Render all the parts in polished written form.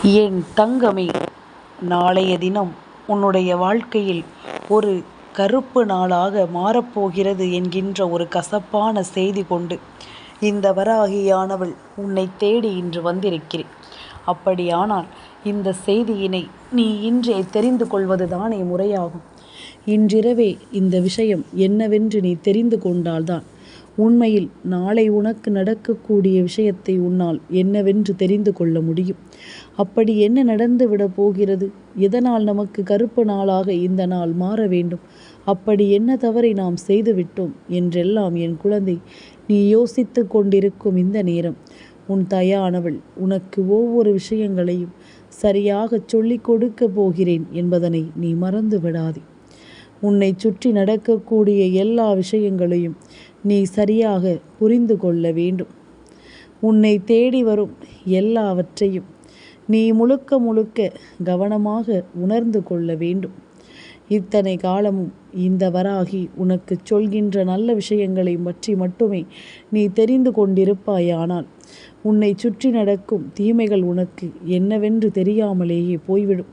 என் தங்கமே, நாளைய தினம் உன்னுடைய வாழ்க்கையில் ஒரு கருப்பு நாளாக மாறப்போகிறது என்கின்ற ஒரு கசப்பான செய்தி கொண்டு இந்த வராகியானவள் உன்னை தேடி இன்று வந்திருக்கிறேன். அப்படியானால் இந்த செய்தியினை நீ இன்றே தெரிந்து கொள்வதுதானே முறையாகும். இன்றிரவே இந்த விஷயம் என்னவென்று நீ தெரிந்து கொண்டால்தான் உண்மையில் நாளை உனக்கு நடக்கக்கூடிய விஷயத்தை உன்னால் என்னவென்று தெரிந்து கொள்ள முடியும். அப்படி என்ன நடந்து விட போகிறது? எதனால் நமக்கு கருப்பு நாளாக இந்த நாள் மாற வேண்டும்? அப்படி என்ன தவறை நாம் செய்துவிட்டோம் என்றெல்லாம் என் குழந்தை நீ யோசித்து கொண்டிருக்கும் இந்த நேரம் உன் தாயானவள் உனக்கு ஒவ்வொரு விஷயங்களையும் சரியாக சொல்லிக் கொடுக்க போகிறேன் என்பதனை நீ மறந்து விடாதே. உன்னை சுற்றி நடக்கக்கூடிய எல்லா விஷயங்களையும் நீ சரியாக புரிந்து கொள்ள வேண்டும். உன்னை தேடி வரும் எல்லாவற்றையும் நீ முழுக்க முழுக்க கவனமாக உணர்ந்து கொள்ள வேண்டும். இத்தனை காலமும் இந்த வராகி உனக்கு சொல்கின்ற நல்ல விஷயங்களை பற்றி மட்டுமே நீ தெரிந்து கொண்டிருப்பாயானால் உன்னை சுற்றி நடக்கும் தீமைகள் உனக்கு என்னவென்று தெரியாமலேயே போய்விடும்.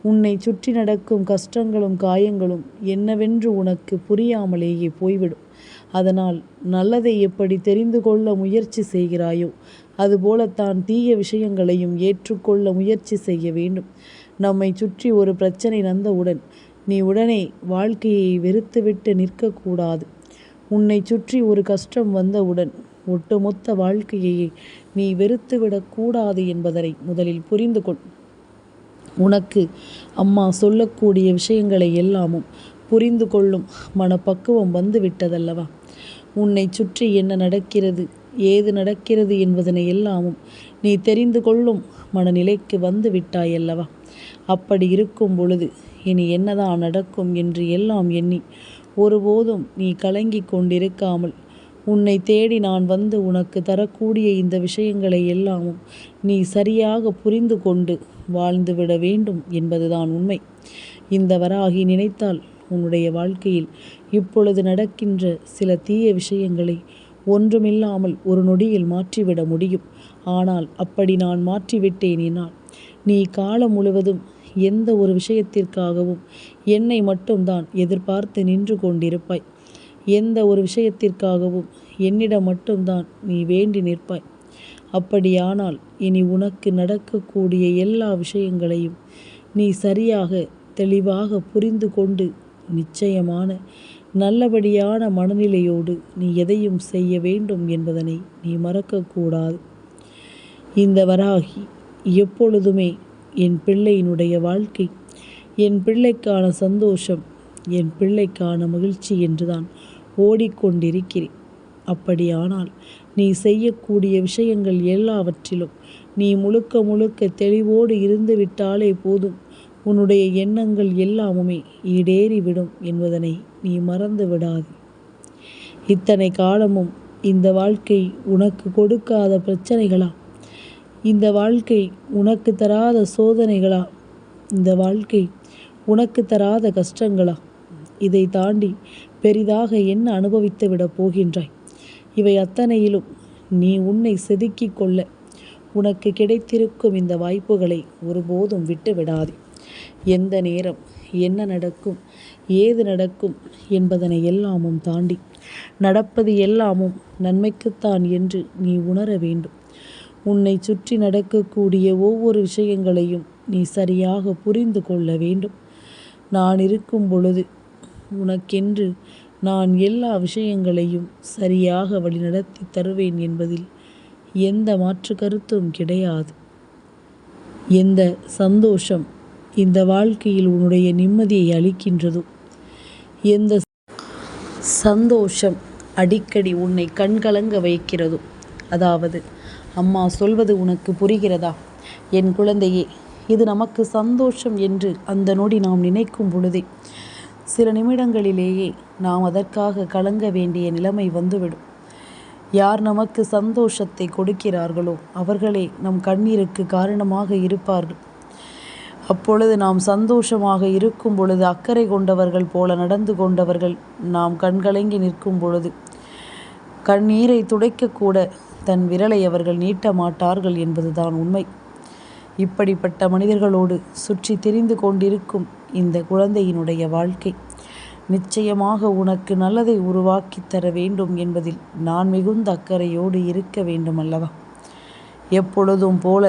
உன்னை சுற்றி நடக்கும் கஷ்டங்களும் காயங்களும் என்னவென்று உனக்கு புரியாமலேயே போய்விடும். அதனால் நல்லதை எப்படி தெரிந்து கொள்ள முயற்சி செய்கிறாயோ அதுபோலத்தான் தீய விஷயங்களையும் ஏற்றுக்கொள்ள முயற்சி செய்ய வேண்டும். நம்மை சுற்றி ஒரு பிரச்சனை வந்தவுடன் நீ உடனே வாழ்க்கையை வெறுத்துவிட்டு நிற்கக்கூடாது. உன்னை சுற்றி ஒரு கஷ்டம் வந்தவுடன் ஒட்டுமொத்த வாழ்க்கையை நீ வெறுத்துவிடக்கூடாது என்பதனை முதலில் புரிந்து கொள். உனக்கு அம்மா சொல்லக்கூடிய விஷயங்களை எல்லாமும் புரிந்து கொள்ளும் மனப்பக்குவம் வந்து விட்டதல்லவா? உன்னை சுற்றி என்ன நடக்கிறது, ஏது நடக்கிறது என்பதனை எல்லாமும் நீ தெரிந்து கொள்ளும் மனநிலைக்கு வந்து விட்டாயல்லவா? அப்படி இருக்கும் பொழுது இனி என்னதான் நடக்கும் என்று எல்லாம் எண்ணி ஒருபோதும் நீ கலங்கி கொண்டிருக்காமல் உன்னை தேடி நான் வந்து உனக்கு தரக்கூடிய இந்த விஷயங்களை எல்லாமும் நீ சரியாக புரிந்து கொண்டு வாழ்ந்துவிட வேண்டும் என்பதுதான் உண்மை. இந்த வராகி நினைத்தால் உன்னுடைய வாழ்க்கையில் இப்பொழுது நடக்கின்ற சில தீய விஷயங்களை ஒன்றுமில்லாமல் ஒரு நொடியில் மாற்றிவிட முடியும். ஆனால் அப்படி நான் மாற்றிவிட்டேன் என்னால் நீ காலம் முழுவதும் எந்த ஒரு விஷயத்திற்காகவும் என்னை மட்டும்தான் எதிர்பார்த்து நின்று கொண்டிருப்பாய். எந்த ஒரு விஷயத்திற்காகவும் என்னிடம் மட்டும்தான் நீ வேண்டி நிற்பாய். அப்படியானால் இனி உனக்கு நடக்கக்கூடிய எல்லா விஷயங்களையும் நீ சரியாக தெளிவாக புரிந்து கொண்டு நிச்சயமான நல்லபடியான மனநிலையோடு நீ எதையும் செய்ய வேண்டும் என்பதனை நீ மறக்கக்கூடாது. இந்த வராகி எப்பொழுதுமே என் பிள்ளையினுடைய வாழ்க்கை, என் பிள்ளைக்கான சந்தோஷம், என் பிள்ளைக்கான மகிழ்ச்சி என்றுதான் ஓடிக்கொண்டிருக்கிறேன். அப்படியானால் நீ செய்யக்கூடிய விஷயங்கள் எல்லாவற்றிலும் நீ முழுக்க முழுக்க தெளிவோடு இருந்து விட்டாலே போதும். உன்னுடைய எண்ணங்கள் எல்லாமுமே ஈடேறிவிடும் என்பதனை நீ மறந்து விடாதே. இத்தனை காலமும் இந்த வாழ்க்கை உனக்கு கொடுக்காத பிரச்சனைகளா? இந்த வாழ்க்கை உனக்கு தராத சோதனைகளா? இந்த வாழ்க்கை உனக்கு தராத கஷ்டங்களா? இதை தாண்டி பெரிதாக என்ன அனுபவித்து விட போகின்றாய்? இவை அத்தனையிலும் நீ உன்னை செதுக்கிக் கொள்ள உனக்கு கிடைத்திருக்கும் இந்த வாய்ப்புகளை ஒருபோதும் விட்டு விடாதே. எந்த நேரம் என்ன நடக்கும், ஏது நடக்கும் என்பதனை எல்லாமும் தாண்டி நடப்பது எல்லாமும் நன்மைக்குத்தான் என்று நீ உணர வேண்டும். உன்னை சுற்றி நடக்கக்கூடிய ஒவ்வொரு விஷயங்களையும் நீ சரியாக புரிந்து கொள்ள வேண்டும். நான் இருக்கும் பொழுது உனக்கென்று நான் எல்லா விஷயங்களையும் சரியாக வழிநடத்தி தருவேன் என்பதில் எந்த மாற்று கருத்தும் கிடையாது. எந்த சந்தோஷம் இந்த வாழ்க்கையில் உன்னுடைய நிம்மதியை அளிக்கின்றதோ, எந்த சந்தோஷம் அடிக்கடி உன்னை கண்கலங்க வைக்கிறதோ, அதாவது அம்மா சொல்வது உனக்கு புரிகிறதா என் குழந்தையே? இது நமக்கு சந்தோஷம் என்று அந்த நொடி நாம் நினைக்கும் பொழுதே சில நிமிடங்களிலேயே நாம் அதற்காக கலங்க வேண்டிய நிலைமை வந்துவிடும். யார் நமக்கு சந்தோஷத்தை கொடுக்கிறார்களோ அவர்களே நம் கண்ணீருக்கு காரணமாக இருப்பார்கள். அப்பொழுது நாம் சந்தோஷமாக இருக்கும் பொழுது அக்கறை கொண்டவர்கள் போல நடந்து கொண்டவர்கள் நாம் கண்கலங்கி நிற்கும் பொழுது கண்ணீரை துடைக்கக்கூட தன் விரலை அவர்கள் நீட்ட மாட்டார்கள் என்பதுதான் உண்மை. இப்படிப்பட்ட மனிதர்களோடு சுற்றி திரிந்து கொண்டிருக்கும் இந்த குழந்தையினுடைய வாழ்க்கை நிச்சயமாக உனக்கு நல்லதை உருவாக்கி தர வேண்டும் என்பதில் நான் மிகுந்த அக்கறையோடு இருக்க வேண்டும் அல்லவா? எப்பொழுதும் போல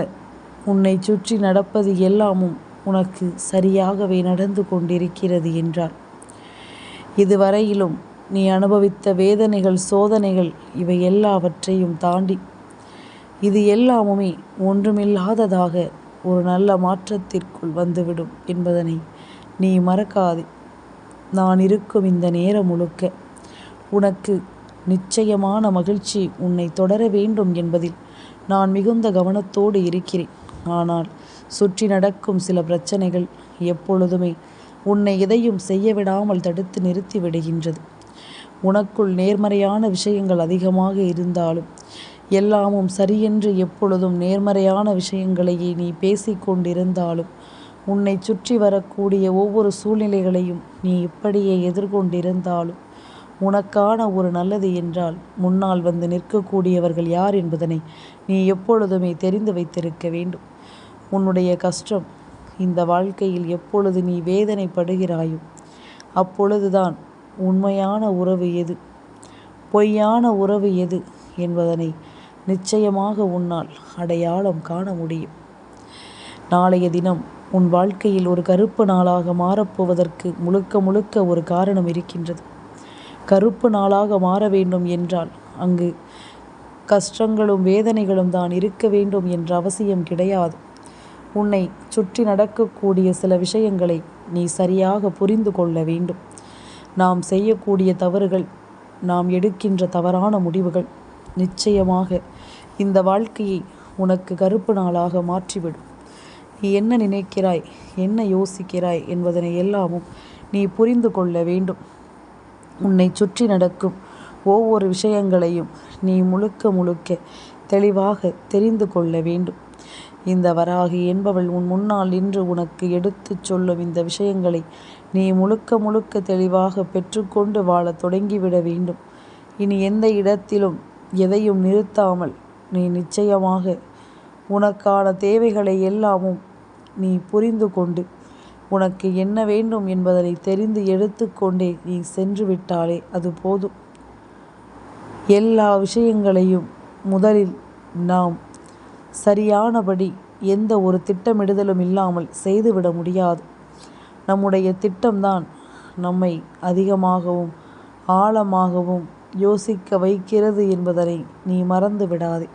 உன்னை சுற்றி நடப்பது எல்லாமும் உனக்கு சரியாகவே நடந்து கொண்டிருக்கிறது என்றால், இதுவரையிலும் நீ அனுபவித்த வேதனைகள், சோதனைகள் இவை எல்லாவற்றையும் தாண்டி இது எல்லாமுமே ஒன்றுமில்லாததாக ஒரு நல்ல மாற்றத்திற்குள் வந்துவிடும் என்பதனை நீ மறக்காதே. நான் இருக்கும் இந்த நேரம் முழுக்க உனக்கு நிச்சயமான மகிழ்ச்சி உன்னை தொடர வேண்டும் என்பதில் நான் மிகுந்த கவனத்தோடு இருக்கிறேன். ஆனால் சுற்றி நடக்கும் சில பிரச்சனைகள் எப்பொழுதுமே உன்னை எதையும் செய்ய விடாமல் தடுத்து நிறுத்தி விடுகின்றது. உனக்குள் நேர்மறையான விஷயங்கள் அதிகமாக இருந்தாலும், எல்லாமும் சரியென்று எப்பொழுதும் நேர்மறையான விஷயங்களையே நீ பேசிக்கொண்டிருந்தாலும், உன்னை சுற்றி வரக்கூடிய ஒவ்வொரு சூழ்நிலைகளையும் நீ இப்படியே எதிர்கொண்டிருந்தாலும், உனக்கான ஒரு நல்லது என்றால் முன்னால் வந்து நிற்கக்கூடியவர்கள் யார் என்பதனை நீ எப்பொழுதுமே தெரிந்து வைத்திருக்க வேண்டும். உன்னுடைய கஷ்டம் இந்த வாழ்க்கையில் எப்பொழுது நீ வேதனைப்படுகிறாயோ அப்பொழுதுதான் உண்மையான உறவு எது, பொய்யான உறவு எது என்பதனை நிச்சயமாக உன்னால் அடையாளம் காண முடியும். நாளைய தினம் உன் வாழ்க்கையில் ஒரு கருப்பு நாளாக மாறப்போவதற்கு முழுக்க முழுக்க ஒரு காரணம் இருக்கின்றது. கருப்பு நாளாக மாற வேண்டும் என்றால் அங்கு கஷ்டங்களும் வேதனைகளும் தான் இருக்க வேண்டும் என்ற அவசியம் கிடையாது. உன்னை சுற்றி நடக்கக்கூடிய சில விஷயங்களை நீ சரியாக புரிந்து கொள்ள வேண்டும். நாம் செய்யக்கூடிய தவறுகள், நாம் எடுக்கின்ற தவறான முடிவுகள் நிச்சயமாக இந்த வாழ்க்கையை உனக்கு கருப்பு நாளாக மாற்றிவிடும். நீ என்ன நினைக்கிறாய், என்ன யோசிக்கிறாய் என்பதனை எல்லாமும் நீ புரிந்து கொள்ள வேண்டும். உன்னை சுற்றி நடக்கும் ஒவ்வொரு விஷயங்களையும் நீ முழுக்க முழுக்க தெளிவாக தெரிந்து கொள்ள வேண்டும். இந்த வராகி என்பவள் உன் முன்னால் நின்று உனக்கு எடுத்துச் சொல்லும் இந்த விஷயங்களை நீ முழுக்க முழுக்க தெளிவாக பெற்றுக்கொண்டு வாழத் தொடங்கிவிட வேண்டும். இனி எந்த இடத்திலும் எதையும் நிறுத்தாமல் நீ நிச்சயமாக உனக்கான தேவைகளை எல்லாமும் நீ புரிந்து கொண்டு உனக்கு என்ன வேண்டும் என்பதனை தெரிந்து எடுத்துக்கொண்டே நீ சென்று விட்டாலே அது போதும். எல்லா விஷயங்களையும் முதலில் நாம் சரியானபடி எந்த ஒரு திட்டமிடுதலும் இல்லாமல் செய்துவிட முடியாது. நம்முடைய திட்டம்தான் நம்மை அதிகமாகவும் ஆழமாகவும் யோசிக்க வைக்கிறது என்பதனை நீ மறந்து விடாதே.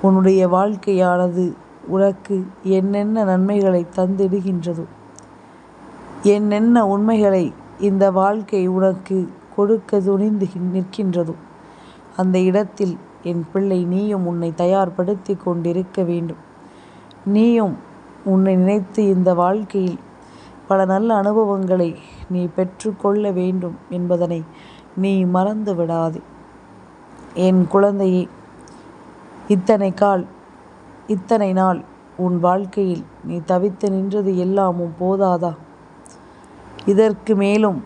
உன்னுடைய வாழ்க்கையானது உனக்கு என்னென்ன நன்மைகளை தந்திடுகின்றதோ, என்னென்ன உண்மைகளை இந்த வாழ்க்கை உனக்கு கொடுக்க துணிந்து நிற்கின்றதோ, அந்த இடத்தில் என் பிள்ளை நீயும் உன்னை தயார்படுத்தி கொண்டிருக்க வேண்டும். நீயும் உன்னை நினைத்து இந்த வாழ்க்கையில் பல நல்ல அனுபவங்களை நீ பெற்றுக்கொள்ள வேண்டும் என்பதனை நீ மறந்து விடாதே. என் குழந்தையே, இத்தனை நாள் உன் வாழ்க்கையில் நீ தவித்து நின்றது எல்லாமும் போதாதா? இதற்கு மேலும்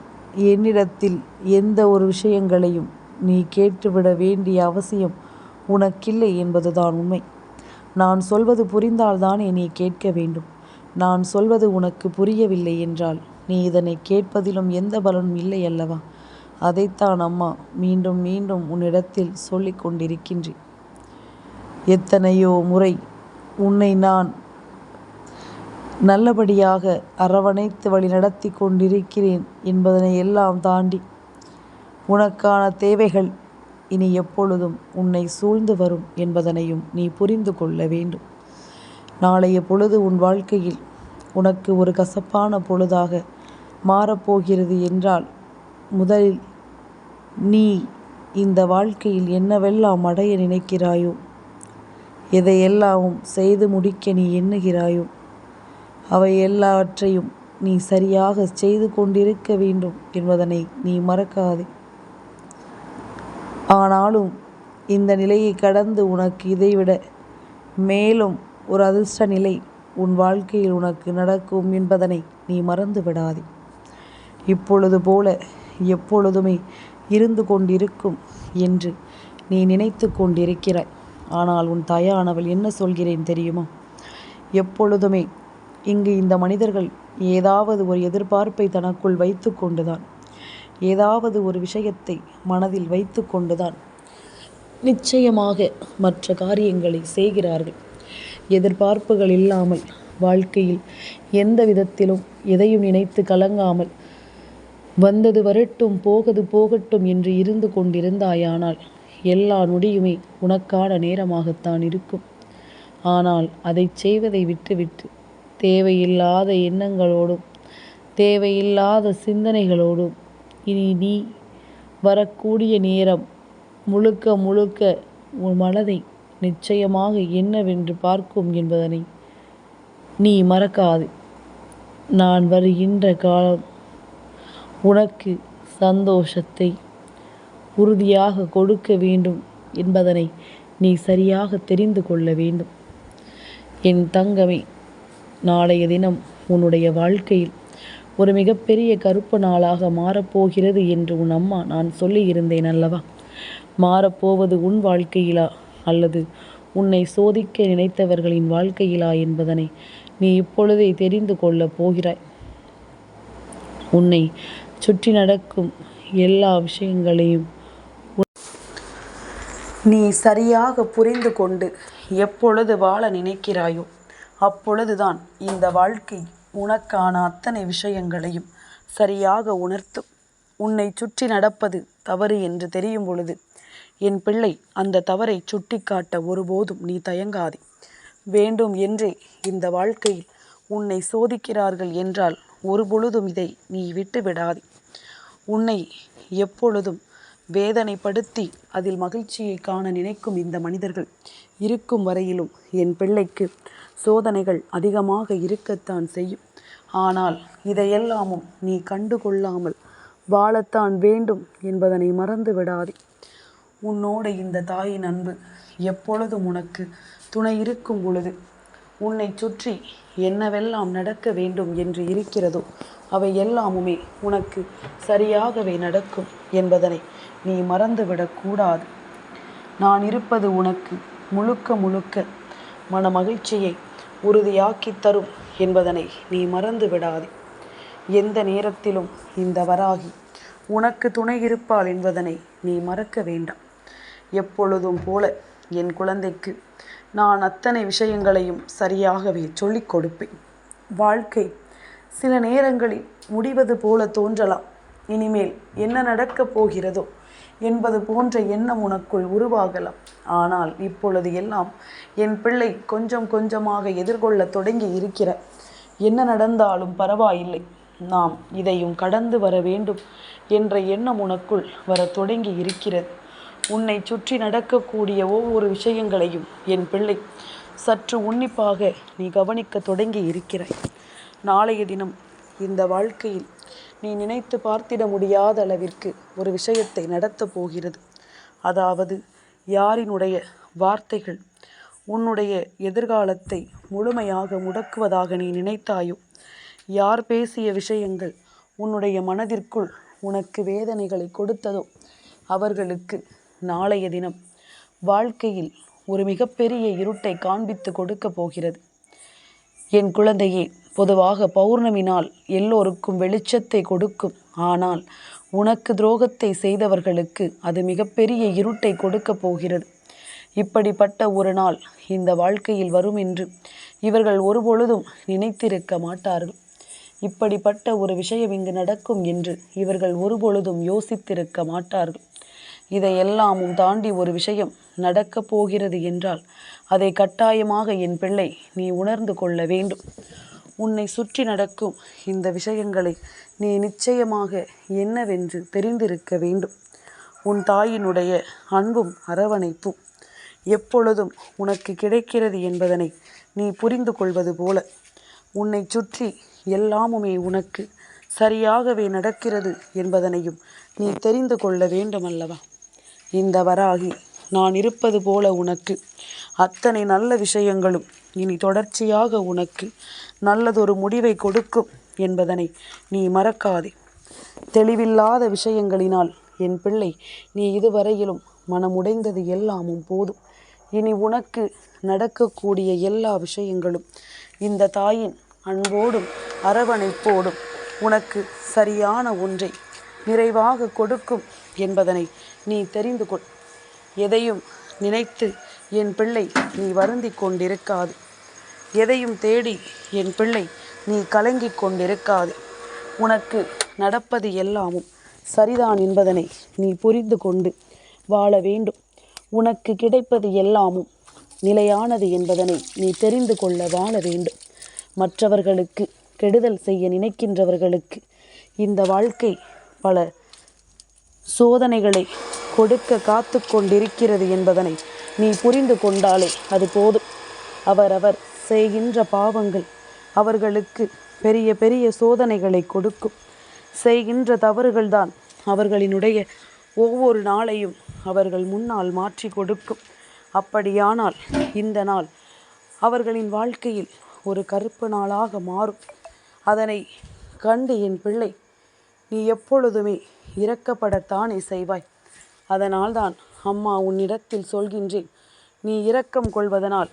என்னிடத்தில் எந்த ஒரு விஷயங்களையும் நீ கேட்டுவிட வேண்டிய அவசியம் உனக்கில்லை என்பதுதான் உண்மை. நான் சொல்வது புரிந்தால்தானே நீ கேட்க வேண்டும். நான் சொல்வது உனக்கு புரியவில்லை என்றால் நீ இதனை கேட்பதிலும் எந்த பலனும் இல்லை அல்லவா? அதைத்தான் அம்மா மீண்டும் மீண்டும் உன்னிடத்தில் சொல்லிக் கொண்டிருக்கின்றேன். எத்தனையோ முறை உன்னை நான் நல்லபடியாக அரவணைத்து வழி நடத்தி கொண்டிருக்கிறேன் என்பதனை எல்லாம் தாண்டி உனக்கான தேவைகள் இனி எப்பொழுதும் உன்னை சூழ்ந்து வரும் என்பதனையும் நீ புரிந்து கொள்ள வேண்டும். நாளைய பொழுது உன் வாழ்க்கையில் உனக்கு ஒரு கசப்பான பொழுதாக மாறப்போகிறது என்றால், முதலில் நீ இந்த வாழ்க்கையில் என்னவெல்லாம் அடைய நினைக்கிறாயோ, எதையெல்லாமும் செய்து முடிக்க நீ எண்ணுகிறாயோ, அவை எல்லாவற்றையும் நீ சரியாக செய்து கொண்டிருக்க வேண்டும் என்பதனை நீ மறக்காதே. ஆனாலும் இந்த நிலையை கடந்து உனக்கு இதைவிட மேலும் ஒரு அதிர்ஷ்ட நிலை உன் வாழ்க்கையில் உனக்கு நடக்கும் என்பதனை நீ மறந்து விடாதே. இப்பொழுது போல எப்பொழுதுமே இருந்து கொண்டிருக்கும் என்று நீ நினைத்து கொண்டிருக்கிறாய். ஆனால் உன் தாயானவள் என்ன சொல்கிறேன் தெரியுமா? எப்பொழுதுமே இங்கு இந்த மனிதர்கள் ஏதாவது ஒரு எதிர்பார்ப்பை தனக்குள் வைத்து கொண்டுதான், ஏதாவது ஒரு விஷயத்தை மனதில் வைத்து கொண்டுதான் நிச்சயமாக மற்ற காரியங்களை செய்கிறார்கள். எதிர்பார்ப்புகள் இல்லாமல் வாழ்க்கையில் எந்த விதத்திலும் எதையும் நினைத்து கலங்காமல் வந்தது வரட்டும் போகது போகட்டும் என்று இருந்து கொண்டிருந்தாயானால் எல்லா நொடியுமே உனக்கான நேரமாகத்தான் இருக்கும். ஆனால் அதை செய்வதை விட்டுவிட்டு தேவையில்லாத எண்ணங்களோடும் தேவையில்லாத சிந்தனைகளோடும் இனி நீ வரக்கூடிய நேரம் முழுக்க முழுக்க உன் மனதை நிச்சயமாக என்னவென்று பார்க்கும் என்பதனை நீ மறக்காது. நான் வருகின்ற காலம் உனக்கு சந்தோஷத்தை உறுதியாக கொடுக்க வேண்டும் என்பதனை நீ சரியாக தெரிந்து கொள்ள வேண்டும். என் தங்கமே, நாளைய தினம் உன்னுடைய வாழ்க்கையில் ஒரு மிகப்பெரிய கருப்பு நாளாக மாறப்போகிறது என்று உன் அம்மா நான் சொல்லியிருந்தேன் அல்லவா? மாறப்போவது உன் வாழ்க்கையிலா அல்லது உன்னை சோதிக்க நினைத்தவர்களின் வாழ்க்கையிலா என்பதனை நீ இப்பொழுதே தெரிந்து கொள்ளப் போகிறாய். உன்னை சுற்றி நடக்கும் எல்லா விஷயங்களையும் நீ சரியாக புரிந்து கொண்டு எப்பொழுது வாழ நினைக்கிறாயோ அப்பொழுதுதான் இந்த வாழ்க்கை உனக்கான அத்தனை விஷயங்களையும் சரியாக உணர்த்தும். உன்னை சுற்றி நடப்பது தவறு என்று தெரியும் பொழுது என் பிள்ளை அந்த தவறை சுட்டி காட்ட ஒருபோதும் நீ தயங்காதே. வேண்டும் என்றே இந்த வாழ்க்கையில் உன்னை சோதிக்கிறார்கள் என்றால் ஒருபொழுதும் இதை நீ விட்டு விடாதே. உன்னை எப்பொழுதும் வேதனைப்படுத்தி அதில் மகிழ்ச்சியை காண நினைக்கும் இந்த மனிதர்கள் இருக்கும் வரையிலும் என் பிள்ளைக்கு சோதனைகள் அதிகமாக இருக்கத்தான் செய்யும். ஆனால் இதையெல்லாமும் நீ கண்டு கொள்ளாமல் வாழத்தான் வேண்டும் என்பதனை மறந்து விடாதே. உன்னோடு இந்த தாயின் அன்பு எப்பொழுதும் உனக்கு துணை இருக்கும் பொழுது உன்னை சுற்றி என்னவெல்லாம் நடக்க வேண்டும் என்று இருக்கிறதோ அவை எல்லாமுமே உனக்கு சரியாகவே நடக்கும் என்பதனை நீ மறந்துவிடக்கூடாது. நான் இருப்பது உனக்கு முழுக்க முழுக்க மன மகிழ்ச்சியை உறுதியாக்கி தரும் என்பதனை நீ மறந்து விடாதே. எந்த நேரத்திலும் இந்த வராகி உனக்கு துணை இருப்பாள் என்பதனை நீ மறக்க வேண்டாம். எப்பொழுதும் போல என் குழந்தைக்கு நான் அத்தனை விஷயங்களையும் சரியாகவே சொல்லிக் கொடுப்பேன். வாழ்க்கை சில நேரங்களில் முடிவது போல தோன்றலாம். இனிமேல் என்ன நடக்கப் போகிறதோ என்பது போன்ற எண்ணம் உனக்குள் உருவாகலாம். ஆனால் இப்பொழுது எல்லாம் என் பிள்ளை கொஞ்சம் கொஞ்சமாக எதிர்கொள்ள தொடங்கி இருக்கிற. என்ன நடந்தாலும் பரவாயில்லை, நாம் இதையும் கடந்து வர வேண்டும் என்ற எண்ணம் உனக்குள் வர தொடங்கி இருக்கிறது. உன்னை சுற்றி நடக்கக்கூடிய ஒவ்வொரு விஷயங்களையும் என் பிள்ளை சற்று உன்னிப்பாக நீ கவனிக்க தொடங்கி இருக்கிறாய். நாளைய தினம் இந்த வாழ்க்கையில் நீ நினைத்து பார்த்திட முடியாத அளவிற்கு ஒரு விஷயத்தை நடத்தப் போகிறது. அதாவது யாரினுடைய வார்த்தைகள் உன்னுடைய எதிர்காலத்தை முழுமையாக முடக்குவதாக நீ நினைத்தாயோ, யார் பேசிய விஷயங்கள் உன்னுடைய மனதிற்குள் உனக்கு வேதனைகளை கொடுத்ததோ அவர்களுக்கு நாளைய தினம் வாழ்க்கையில் ஒரு மிகப்பெரிய இருட்டை காண்பித்து கொடுக்க போகிறது. என் குழந்தையே, பொதுவாக பௌர்ணமி நாள் எல்லோருக்கும் வெளிச்சத்தை கொடுக்கும். ஆனால் உனக்கு துரோகத்தை செய்தவர்களுக்கு அது மிகப்பெரிய இருட்டை கொடுக்க போகிறது. இப்படிப்பட்ட ஒரு நாள் இந்த வாழ்க்கையில் வரும் என்று இவர்கள் ஒருபொழுதும் நினைத்திருக்க மாட்டார்கள். இப்படிப்பட்ட ஒரு விஷயம் இங்கு நடக்கும் என்று இவர்கள் ஒருபொழுதும் யோசித்திருக்க மாட்டார்கள். இதையெல்லாமும் தாண்டி ஒரு விஷயம் நடக்கப் போகிறது என்றால் அதை கட்டாயமாக என் பிள்ளை நீ உணர்ந்து கொள்ள வேண்டும். உன்னை சுற்றி நடக்கும் இந்த விஷயங்களை நீ நிச்சயமாக என்னவென்று தெரிந்திருக்க வேண்டும். உன் தாயினுடைய அன்பும் அரவணைப்பும் எப்பொழுதும் உனக்கு கிடைக்கிறது என்பதனை நீ புரிந்து கொள்வது போல உன்னை சுற்றி எல்லாமுமே உனக்கு சரியாகவே நடக்கிறது என்பதனையும் நீ தெரிந்து கொள்ள வேண்டுமல்லவா? இந்த வராகி நான் இருப்பது போல உனக்கு அத்தனை நல்ல விஷயங்களும் இனி தொடர்ச்சியாக உனக்கு நல்லதொரு முடிவை கொடுக்கும் என்பதனை நீ மறக்காதே. தெளிவில்லாத விஷயங்களினால் என் பிள்ளை நீ இதுவரையிலும் மனமுடைந்தது எல்லாமும் போதும். இனி உனக்கு நடக்கக்கூடிய எல்லா விஷயங்களும் இந்த தாயின் அன்போடும் அரவணைப்போடும் உனக்கு சரியான ஒன்றை நிறைவாக கொடுக்கும் என்பதனை நீ தெரிந்து கொள். எதையும் நினைத்து என் பிள்ளை நீ வருந்தி கொண்டிருக்காது. எதையும் தேடி என் பிள்ளை நீ கலங்கி கொண்டிருக்காது. உனக்கு நடப்பது எல்லாமும் சரிதான் என்பதனை நீ புரிந்து கொண்டு வாழ வேண்டும். உனக்கு கிடைப்பது எல்லாமும் நிலையானது என்பதனை நீ தெரிந்து கொள்ள வாழ வேண்டும். மற்றவர்களுக்கு கெடுதல் செய்ய நினைக்கின்றவர்களுக்கு இந்த வாழ்க்கை பல சோதனைகளை கொடுக்க காத்து கொண்டிருக்கிறது என்பதனை நீ புரிந்து கொண்டாலே அது போதும். அவரவர் செய்கின்ற பாவங்கள் அவர்களுக்கு பெரிய பெரிய சோதனைகளை கொடுக்கும். செய்கின்ற தவறுகள்தான் அவர்களினுடைய ஒவ்வொரு நாளையும் அவர்கள் முன்னால் மாற்றி கொடுக்கும். அப்படியானால் இந்த நாள் அவர்களின் வாழ்க்கையில் ஒரு கருப்பு நாளாக மாறும். அதனை கண்டு என் பிள்ளை நீ எப்பொழுதுமே இரக்கப்படத்தானே செய்வாய். அதனால்தான் அம்மா உன்னிடத்தில் சொல்கின்றேன், நீ இரக்கம் கொள்வதனால்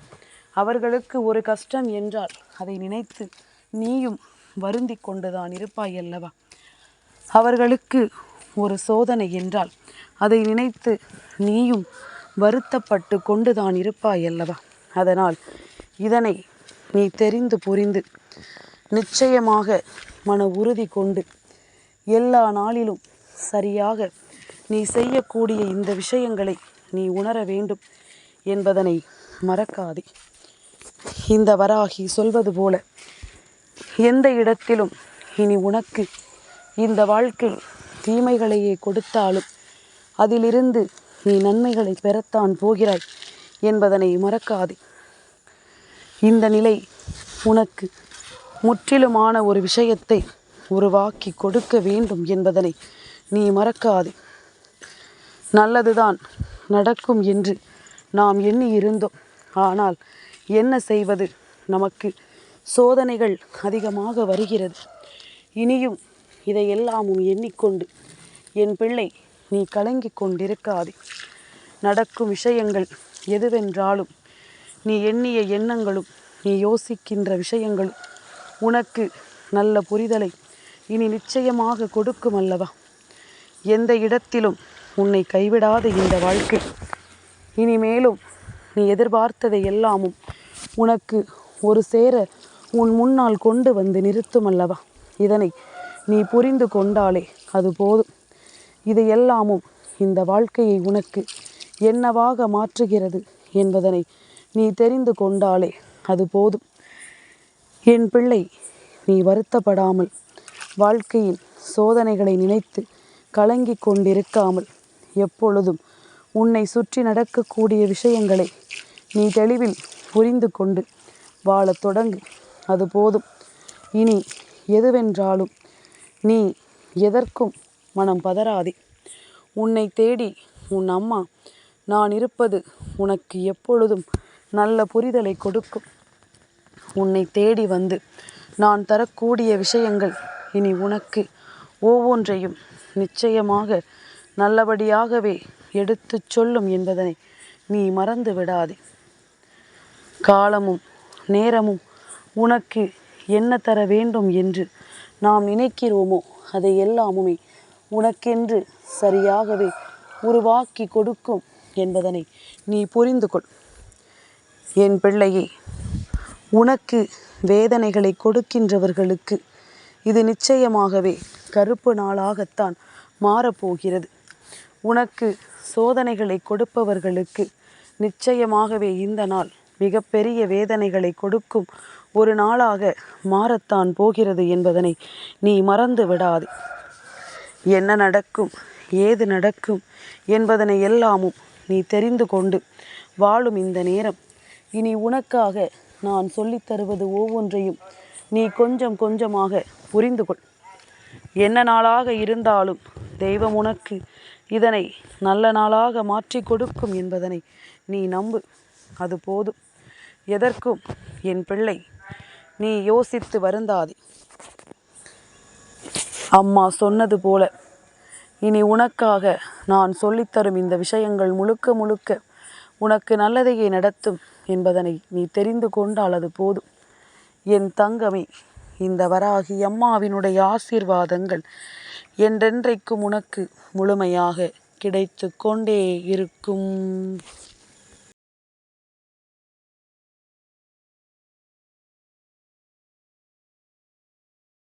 அவர்களுக்கு ஒரு கஷ்டம் என்றால் அதை நினைத்து நீயும் வருந்தி கொண்டுதான் இருப்பாய் அல்லவா? அவர்களுக்கு ஒரு சோதனை என்றால் அதை நினைத்து நீயும் வருத்தப்பட்டு கொண்டுதான் இருப்பாய் அல்லவா? அதனால் இதனை நீ தெரிந்து புரிந்து நிச்சயமாக மன உறுதி கொண்டு எல்லா நாளிலும் சரியாக நீ செய்யக்கூடிய இந்த விஷயங்களை நீ உணர வேண்டும் என்பதனை மறக்காதே. இந்த வராகி சொல்வது போல எந்த இடத்திலும் இனி உனக்கு இந்த வாழ்க்கை தீமைகளையே கொடுத்தாலும் அதிலிருந்து நீ நன்மைகளை பெறத்தான் போகிறாய் என்பதனை மறக்காதே. இந்த நிலை உனக்கு முற்றிலுமான ஒரு விஷயத்தை உருவாக்கி கொடுக்க வேண்டும் என்பதனை நீ மறக்காதே. நல்லதுதான் நடக்கும் என்று நாம் எண்ணி இருந்தோம். ஆனால் என்ன செய்வது, நமக்கு சோதனைகள் அதிகமாக வருகிறது. இனியும் இதையெல்லாமும் எண்ணிக்கொண்டு என் பிள்ளை நீ கலங்கி கொண்டிருக்காதே. நடக்கும் விஷயங்கள் எதுவென்றாலும் நீ எண்ணிய எண்ணங்களும் நீ யோசிக்கின்ற விஷயங்களும் உனக்கு நல்ல புரிதலை இனி நிச்சயமாக கொடுக்கும் அல்லவா? எந்த இடத்திலும் உன்னை கைவிடாத இந்த வாழ்க்கை இனிமேலும் நீ எதிர்பார்த்ததை எல்லாமும் உனக்கு ஒரு சேர உன் முன்னால் கொண்டு வந்து நிறுத்தும் அல்லவா? இதனை நீ புரிந்து கொண்டாலே அது போதும். இது எல்லாமும் இந்த வாழ்க்கையை உனக்கு என்னவாக மாற்றுகிறது என்பதனை நீ தெரிந்து கொண்டாலே அது போதும். என் பிள்ளை, நீ வருத்தப்படாமல் வாழ்க்கையின் சோதனைகளை நினைத்து கலங்கி கொண்டிருக்காமல் எப்பொழுதும் உன்னை சுற்றி நடக்கக்கூடிய விஷயங்களை நீ தெளிவில் புரிந்து கொண்டு வாழத் தொடங்கு. அது போதும். இனி எதுவென்றாலும் நீ எதற்கும் மனம் பதறாதே. உன்னை தேடி உன் அம்மா நான் இருப்பது உனக்கு எப்பொழுதும் நல்ல புரிதலை கொடுக்கும். உன்னை தேடி வந்து நான் தரக்கூடிய விஷயங்கள் இனி உனக்கு ஒவ்வொன்றையும் நிச்சயமாக நல்லபடியாகவே எடுத்துச் சொல்லும் என்பதனை நீ மறந்து விடாதே. காலமும் நேரமும் உனக்கு என்ன தர வேண்டும் என்று நாம் நினைக்கிறோமோ அதை எல்லாமுமே உனக்கென்று சரியாகவே உருவாக்கி கொடுக்கும் என்பதனை நீ புரிந்து கொள். என் பிள்ளையே, உனக்கு வேதனைகளை கொடுக்கின்றவர்களுக்கு இது நிச்சயமாகவே கருப்பு நாளாகத்தான் மாறப்போகிறது. உனக்கு சோதனைகளை கொடுப்பவர்களுக்கு நிச்சயமாகவே இந்த நாள் மிகப்பெரிய வேதனைகளை கொடுக்கும் ஒரு நாளாக மாறத்தான் போகிறது என்பதனை நீ மறந்து விடாதே. என்ன நடக்கும், ஏது நடக்கும் என்பதனை எல்லாமும் நீ தெரிந்து கொண்டு வாழும் இந்த நேரம் இனி உனக்காக நான் சொல்லித் தருவது ஒவ்வொன்றையும் நீ கொஞ்சம் கொஞ்சமாக புரிந்து கொள். என்ன நாளாக இருந்தாலும் தெய்வம் உனக்கு இதனை நல்ல நாளாக மாற்றி கொடுக்கும் என்பதனை நீ நம்பு. அது போதும். எதற்கும் என் பிள்ளை நீ யோசித்து வருந்தாதே. அம்மா சொன்னது போல இனி உனக்காக நான் சொல்லித்தரும் இந்த விஷயங்கள் முழுக்க முழுக்க உனக்கு நல்லதையே நடத்தும் என்பதனை நீ தெரிந்து கொண்டால் அது போதும். என் தங்கமே, இந்த வராகி அம்மாவினுடைய ஆசீர்வாதங்கள் என்றென்றைக்கும் உனக்கு முழுமையாக கிடைத்து கொண்டே இருக்கும்.